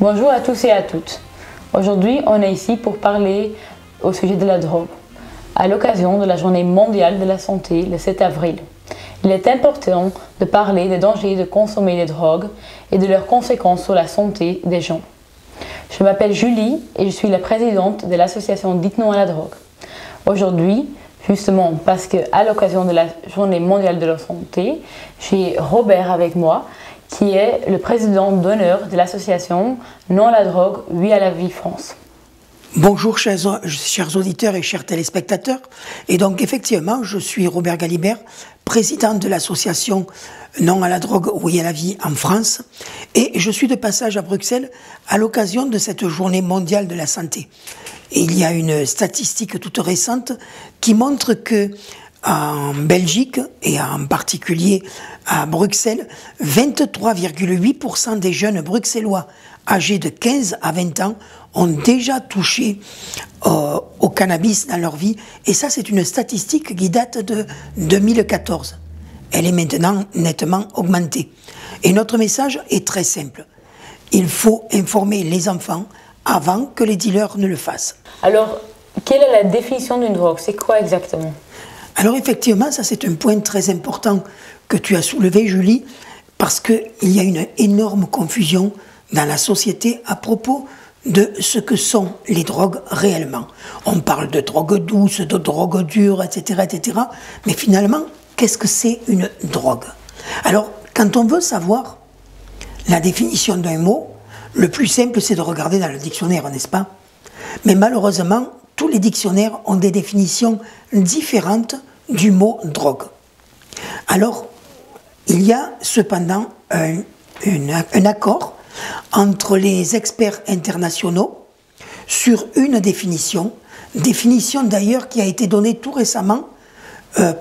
Bonjour à tous et à toutes. Aujourd'hui, on est ici pour parler au sujet de la drogue, à l'occasion de la Journée mondiale de la santé le 7 avril. Il est important de parler des dangers de consommer des drogues et de leurs conséquences sur la santé des gens. Je m'appelle Julie et je suis la présidente de l'association Dites non à la drogue. Aujourd'hui, justement parce qu'à l'occasion de la Journée mondiale de la santé, j'ai Robert avec moi, qui est le président d'honneur de l'association Non à la drogue, oui à la vie France. Bonjour chers auditeurs et chers téléspectateurs. Et donc effectivement, je suis Robert Galibert, président de l'association Non à la drogue, oui à la vie en France. Et je suis de passage à Bruxelles à l'occasion de cette journée mondiale de la santé. Et il y a une statistique toute récente qui montre que en Belgique, et en particulier à Bruxelles, 23,8% des jeunes bruxellois âgés de 15 à 20 ans ont déjà touché au cannabis dans leur vie. Et ça, c'est une statistique qui date de 2014. Elle est maintenant nettement augmentée. Et notre message est très simple. Il faut informer les enfants avant que les dealers ne le fassent. Alors, quelle est la définition d'une drogue? C'est quoi exactement? Alors effectivement, ça c'est un point très important que tu as soulevé, Julie, parce qu'il y a une énorme confusion dans la société à propos de ce que sont les drogues réellement. On parle de drogue douce, de drogue dure, etc., etc. Mais finalement, qu'est-ce que c'est une drogue? Alors, quand on veut savoir la définition d'un mot, le plus simple c'est de regarder dans le dictionnaire, n'est-ce pas? Mais malheureusement, tous les dictionnaires ont des définitions différentes du mot drogue. Alors, il y a cependant un accord entre les experts internationaux sur une définition d'ailleurs qui a été donnée tout récemment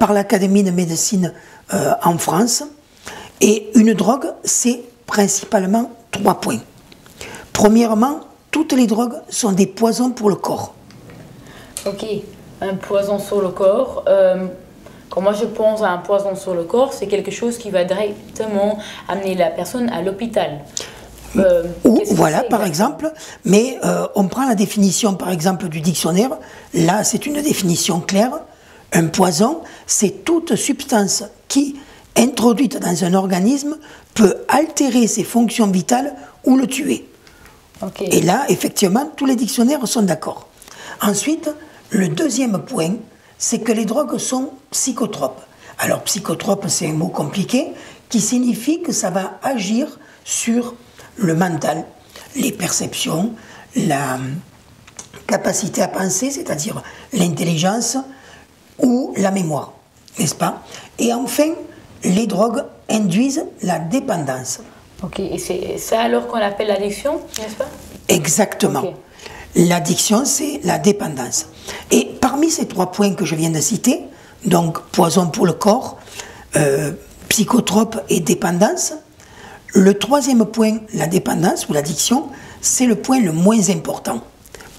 par l'Académie de médecine en France. Et une drogue, c'est principalement 3 points. Premièrement, toutes les drogues sont des poisons pour le corps. Ok, un poison sur le corps. Quand moi je pense à un poison sur le corps, c'est quelque chose qui va directement amener la personne à l'hôpital. Ou voilà, par exemple, mais on prend la définition, par exemple, du dictionnaire. Là, c'est une définition claire. Un poison, c'est toute substance qui, introduite dans un organisme, peut altérer ses fonctions vitales ou le tuer. Okay. Et là, effectivement, tous les dictionnaires sont d'accord. Ensuite, le deuxième point, c'est que les drogues sont psychotropes. Alors, psychotrope, c'est un mot compliqué qui signifie que ça va agir sur le mental, les perceptions, la capacité à penser, c'est-à-dire l'intelligence ou la mémoire, n'est-ce pas? Et enfin, les drogues induisent la dépendance. Ok, et c'est ça alors qu'on appelle l'addiction, n'est-ce pas? Exactement. Okay. L'addiction, c'est la dépendance. Et parmi ces 3 points que je viens de citer, donc poison pour le corps, psychotrope et dépendance, le 3e point, la dépendance ou l'addiction, c'est le point le moins important.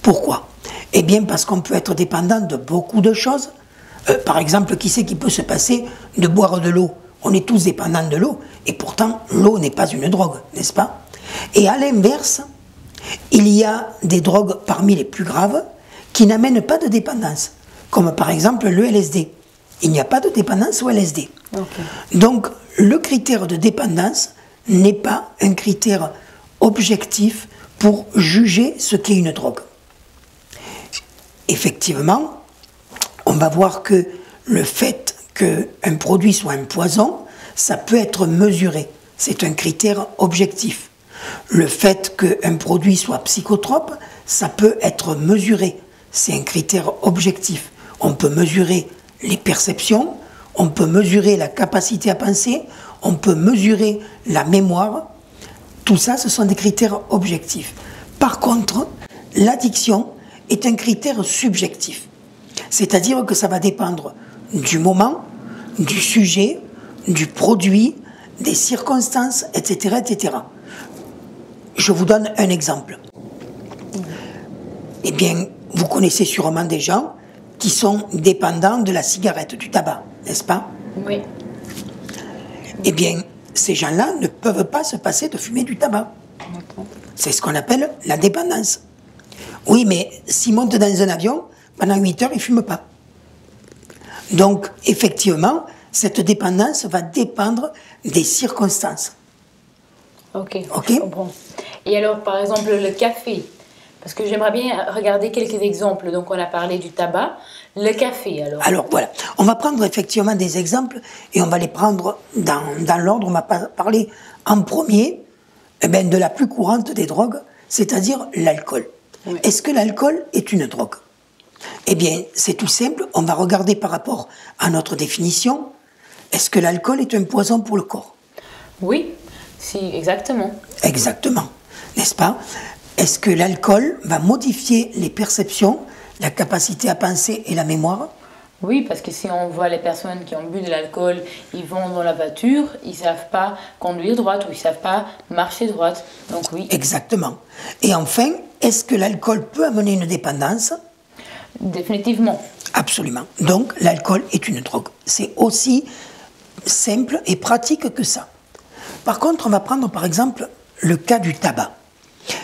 Pourquoi? Eh bien parce qu'on peut être dépendant de beaucoup de choses. Par exemple, qui c'est qui peut se passer de boire de l'eau? On est tous dépendants de l'eau, et pourtant l'eau n'est pas une drogue, n'est-ce pas? Et à l'inverse, il y a des drogues parmi les plus graves qui n'amènent pas de dépendance, comme par exemple le LSD. Il n'y a pas de dépendance au LSD. Okay. Donc le critère de dépendance n'est pas un critère objectif pour juger ce qu'est une drogue. Effectivement, on va voir que le fait qu'un produit soit un poison, ça peut être mesuré. C'est un critère objectif. Le fait qu'un produit soit psychotrope, ça peut être mesuré. C'est un critère objectif. On peut mesurer les perceptions, on peut mesurer la capacité à penser, on peut mesurer la mémoire. Tout ça, ce sont des critères objectifs. Par contre, l'addiction est un critère subjectif. C'est-à-dire que ça va dépendre du moment, du sujet, du produit, des circonstances, etc., etc. Je vous donne un exemple. Eh bien, vous connaissez sûrement des gens qui sont dépendants de la cigarette, du tabac, n'est-ce pas? Oui. Eh bien, ces gens-là ne peuvent pas se passer de fumer du tabac. C'est ce qu'on appelle la dépendance. Oui, mais s'il monte dans un avion, pendant 8 heures, il ne fume pas. Donc, effectivement, cette dépendance va dépendre des circonstances. Ok, je comprends. Et alors, par exemple, le café, parce que j'aimerais bien regarder quelques exemples. Donc, on a parlé du tabac, le café, alors. Alors, voilà. On va prendre effectivement des exemples et on va les prendre dans l'ordre. On va parler en premier de la plus courante des drogues, c'est-à-dire l'alcool. Oui. Est-ce que l'alcool est une drogue? Eh bien, c'est tout simple. On va regarder par rapport à notre définition. Est-ce que l'alcool est un poison pour le corps? Oui, si, exactement. Exactement, n'est-ce pas? Est-ce que l'alcool va modifier les perceptions, la capacité à penser et la mémoire? Oui, parce que si on voit les personnes qui ont bu de l'alcool, ils vont dans la voiture, ils ne savent pas conduire droite ou ils ne savent pas marcher droite. Donc oui. Exactement. Et enfin, est-ce que l'alcool peut amener une dépendance? Définitivement. Absolument. Donc l'alcool est une drogue. C'est aussi simple et pratique que ça. Par contre, on va prendre par exemple le cas du tabac.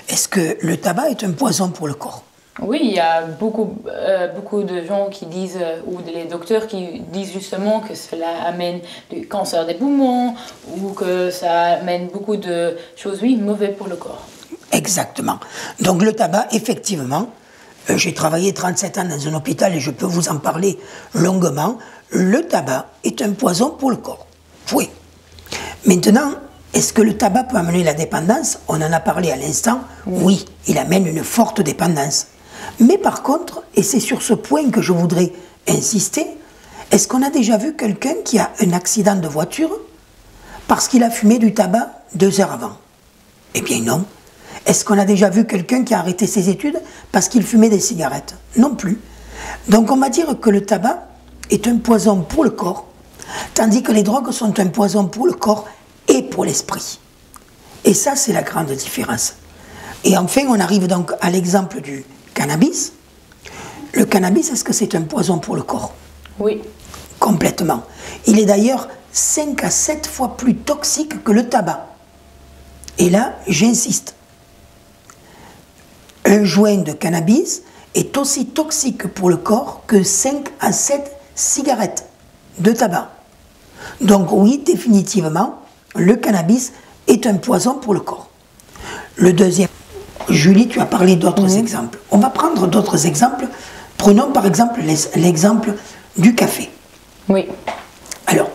Est-ce que le tabac est un poison pour le corps? Oui, il y a beaucoup de gens qui disent, ou les docteurs qui disent justement que cela amène du cancer des poumons ou que ça amène beaucoup de choses, oui, mauvaises pour le corps. Exactement. Donc le tabac, effectivement, j'ai travaillé 37 ans dans un hôpital et je peux vous en parler longuement, le tabac est un poison pour le corps. Oui. Maintenant, est-ce que le tabac peut amener la dépendance? On en a parlé à l'instant. Oui, il amène une forte dépendance. Mais par contre, et c'est sur ce point que je voudrais insister, est-ce qu'on a déjà vu quelqu'un qui a un accident de voiture parce qu'il a fumé du tabac 2 heures avant? Eh bien non. Est-ce qu'on a déjà vu quelqu'un qui a arrêté ses études parce qu'il fumait des cigarettes? Non plus. Donc on va dire que le tabac est un poison pour le corps, tandis que les drogues sont un poison pour le corps et pour l'esprit. Et ça, c'est la grande différence. Et enfin, on arrive donc à l'exemple du cannabis. Le cannabis, est-ce que c'est un poison pour le corps? Oui. Complètement. Il est d'ailleurs 5 à 7 fois plus toxique que le tabac. Et là, j'insiste. Un joint de cannabis est aussi toxique pour le corps que 5 à 7 cigarettes de tabac. Donc oui, définitivement, le cannabis est un poison pour le corps. Le deuxième, Julie, tu as parlé d'autres exemples. On va prendre d'autres exemples. Prenons par exemple l'exemple du café. Oui. Alors,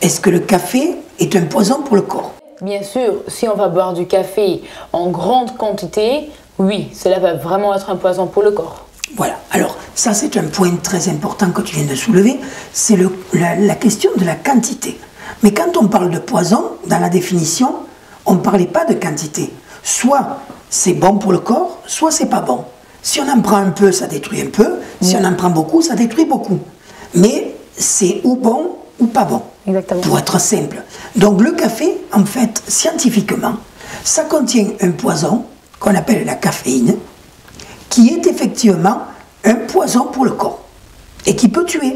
est-ce que le café est un poison pour le corps? Bien sûr, si on va boire du café en grande quantité, oui, cela va vraiment être un poison pour le corps. Voilà, alors ça c'est un point très important que tu viens de soulever, c'est la question de la quantité. Mais quand on parle de poison, dans la définition, on ne parlait pas de quantité. Soit c'est bon pour le corps, soit c'est pas bon. Si on en prend un peu, ça détruit un peu, si on en prend beaucoup, ça détruit beaucoup. Mais c'est ou bon ou pas bon, exactement, pour être simple. Donc le café, en fait, scientifiquement, ça contient un poison qu'on appelle la caféine, qui est effectivement un poison pour le corps et qui peut tuer,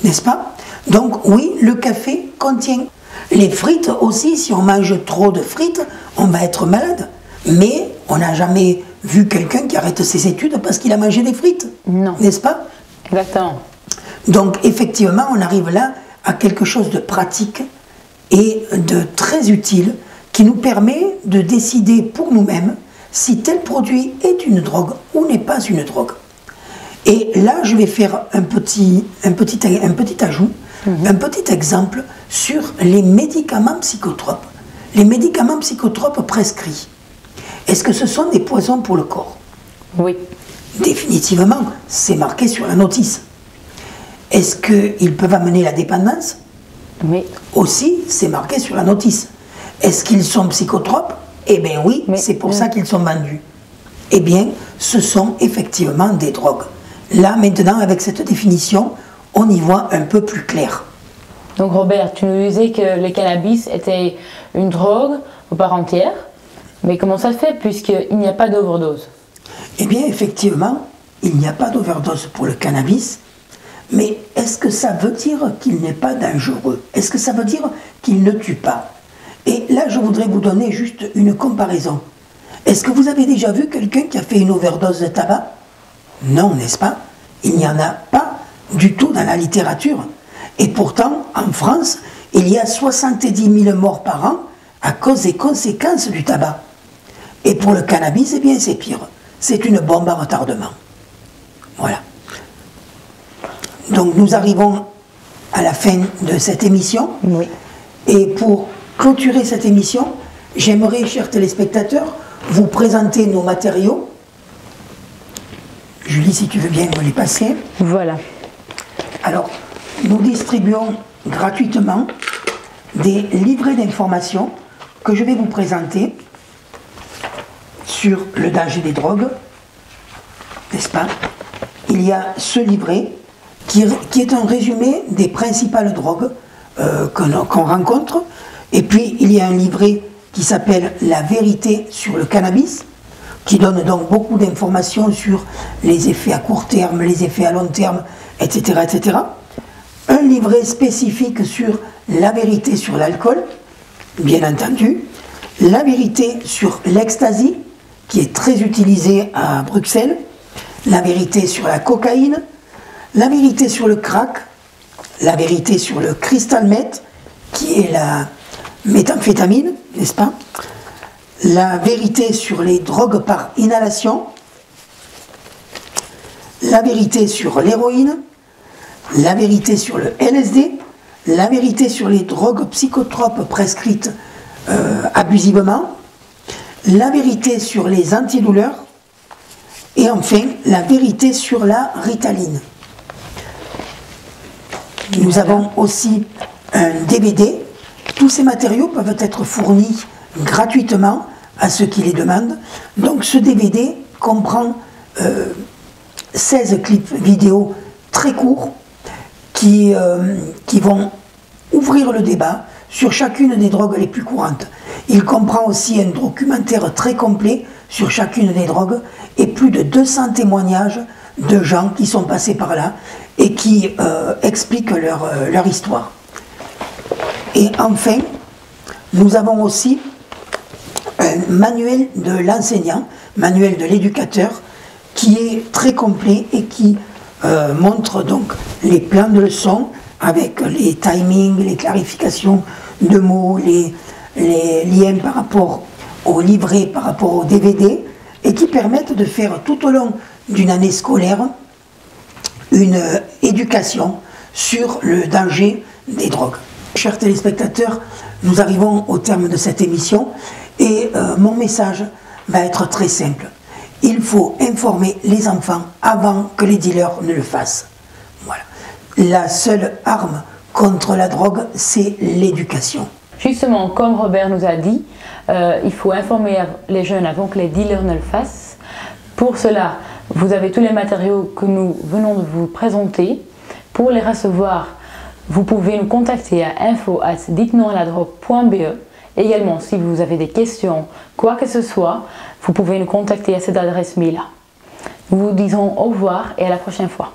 n'est-ce pas? Donc oui, le café contient. Les frites aussi, si on mange trop de frites, on va être malade. Mais on n'a jamais vu quelqu'un qui arrête ses études parce qu'il a mangé des frites, non, n'est-ce pas? Exactement. Donc effectivement, on arrive là à quelque chose de pratique et de très utile qui nous permet de décider pour nous-mêmes si tel produit est une drogue ou n'est pas une drogue. Et là, je vais faire un petit ajout, un petit exemple sur les médicaments psychotropes. Les médicaments psychotropes prescrits, est-ce que ce sont des poisons pour le corps? Oui. Définitivement, c'est marqué sur la notice. Est-ce qu'ils peuvent amener la dépendance? Oui. Aussi, c'est marqué sur la notice. Est-ce qu'ils sont psychotropes? Eh bien oui, c'est pour ça qu'ils sont vendus. Eh bien, ce sont effectivement des drogues. Là, maintenant, avec cette définition, on y voit un peu plus clair. Donc Robert, tu nous disais que le cannabis était une drogue à part entière, mais comment ça se fait puisqu'il n'y a pas d'overdose? Eh bien, effectivement, il n'y a pas d'overdose pour le cannabis, mais est-ce que ça veut dire qu'il n'est pas dangereux? Est-ce que ça veut dire qu'il ne tue pas? Et là, je voudrais vous donner juste une comparaison. Est-ce que vous avez déjà vu quelqu'un qui a fait une overdose de tabac? Non, n'est-ce pas? Il n'y en a pas du tout dans la littérature. Et pourtant, en France, il y a 70 000 morts par an à cause des conséquences du tabac. Et pour le cannabis, eh bien, c'est pire. C'est une bombe à retardement. Voilà. Donc nous arrivons à la fin de cette émission. Oui. Et pour clôturer cette émission, j'aimerais, chers téléspectateurs, vous présenter nos matériaux. Julie, si tu veux bien me les passer. Voilà. Alors, nous distribuons gratuitement des livrets d'informations que je vais vous présenter sur le danger des drogues, n'est-ce pas? Il y a ce livret qui est un résumé des principales drogues qu'on rencontre, et puis il y a un livret qui s'appelle « La vérité sur le cannabis », qui donne donc beaucoup d'informations sur les effets à court terme, les effets à long terme, etc., etc. Un livret spécifique sur la vérité sur l'alcool, bien entendu. La vérité sur l'ecstasy, qui est très utilisée à Bruxelles. La vérité sur la cocaïne. La vérité sur le crack. La vérité sur le crystal meth, qui est la méthamphétamine, n'est-ce pas? La vérité sur les drogues par inhalation. La vérité sur l'héroïne. La vérité sur le LSD, la vérité sur les drogues psychotropes prescrites abusivement, la vérité sur les antidouleurs, et enfin la vérité sur la ritaline. Nous avons aussi un DVD. Tous ces matériaux peuvent être fournis gratuitement à ceux qui les demandent. Donc ce DVD comprend 16 clips vidéo très courts, qui vont ouvrir le débat sur chacune des drogues les plus courantes. Il comprend aussi un documentaire très complet sur chacune des drogues et plus de 200 témoignages de gens qui sont passés par là et qui expliquent leur histoire. Et enfin, nous avons aussi un manuel de l'enseignant, manuel de l'éducateur, qui est très complet et qui montre donc les plans de leçons avec les timings, les clarifications de mots, les liens par rapport au livret, par rapport au DVD, et qui permettent de faire tout au long d'une année scolaire une éducation sur le danger des drogues. Chers téléspectateurs, nous arrivons au terme de cette émission et mon message va être très simple. Il faut informer les enfants avant que les dealers ne le fassent. Voilà. La seule arme contre la drogue, c'est l'éducation. Justement, comme Robert nous a dit, il faut informer les jeunes avant que les dealers ne le fassent. Pour cela, vous avez tous les matériaux que nous venons de vous présenter. Pour les recevoir, vous pouvez nous contacter à info@dites-non-à-la-drogue.be. Également, si vous avez des questions, quoi que ce soit, vous pouvez nous contacter à cette adresse mail-là. Nous vous disons au revoir et à la prochaine fois.